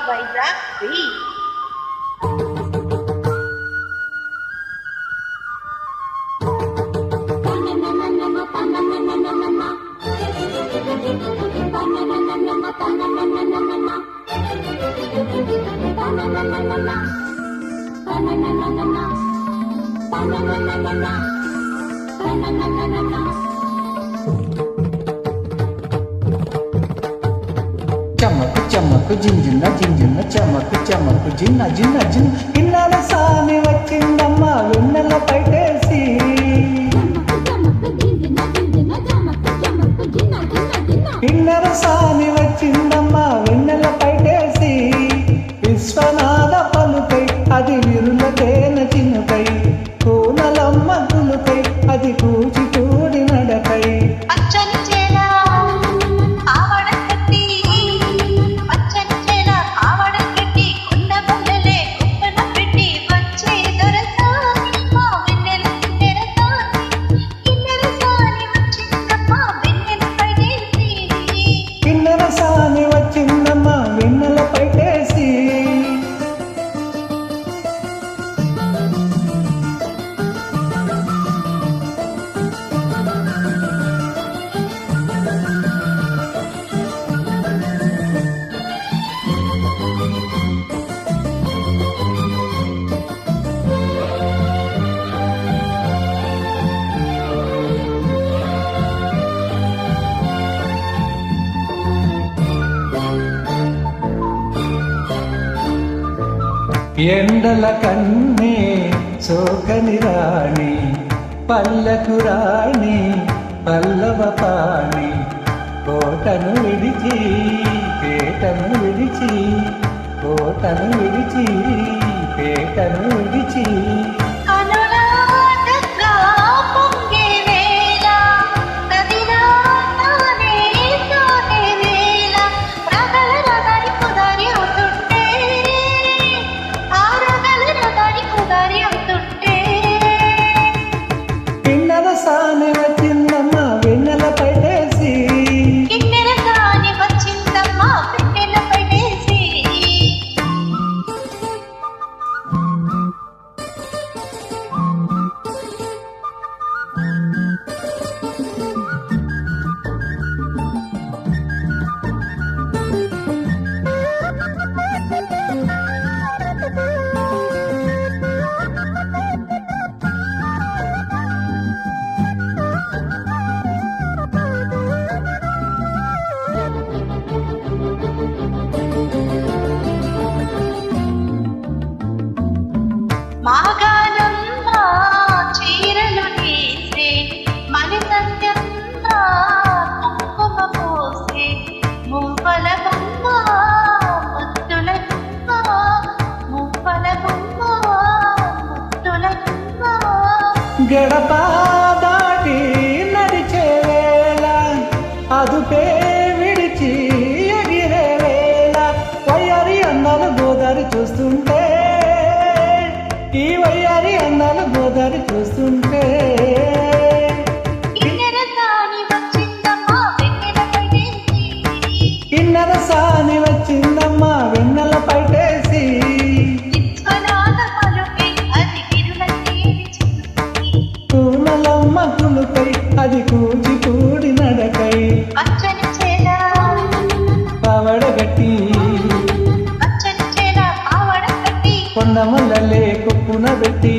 Vizag free. చమకు చమకు జింజిన్న జింజిన్న చమకు చమకు జిన్న జిన్న జిన్న ఇన్నాళ్ళ సామి వచ్చిందమ్మా వెన్నెల పైటేసి. ఇన్నర సామి వచ్చిందమ్మా వెన్నెల పైటేసి. విశ్వనాథ పలుకై అది విరుల తేన చినుకై. కూనలమ్మ కులుకై అది కూచిపూడి నడకై. ఎండల కన్నే సోకని రాణి పల్లకు రాణి పల్లవ పాణి. కోటను విడిచి పేటను విడిచి కోటను విడిచి పేటను విడిచి. సాని వచ్చిందమ్మా వెన్నెల పైటేసి. మాగానమ్మ చీరలు నేసే మలితంజమ్మ కుంకుమ పోసే మువ్వల బొమ్మ ముద్దుల గుమ్మ మువ్వల బొమ్మ ముద్దుల గుమ్మ. గడప దాటి నడిచే వేళ అదుపే విడిచి ఎగిరే వేళ. వయ్యారి అన్నాలు గోదారి చూస్తుంటే ఈ వయ్యారి అన్నాలు గోదారి చూస్తుంటే. ఇన్నర సాని వచ్చిందమ్మా వెన్నెల పైటేసి. విశ్వనాథ పలుకై అది విరుల తేని చినుకై. కూనలమ్మ కులుకై అది కూచిపూడి నడకై. పచ్చని చేల పావడగట్టి పచ్చని చేల పావడ కట్టి కొండమల్లలే కొప్పున పెట్టి.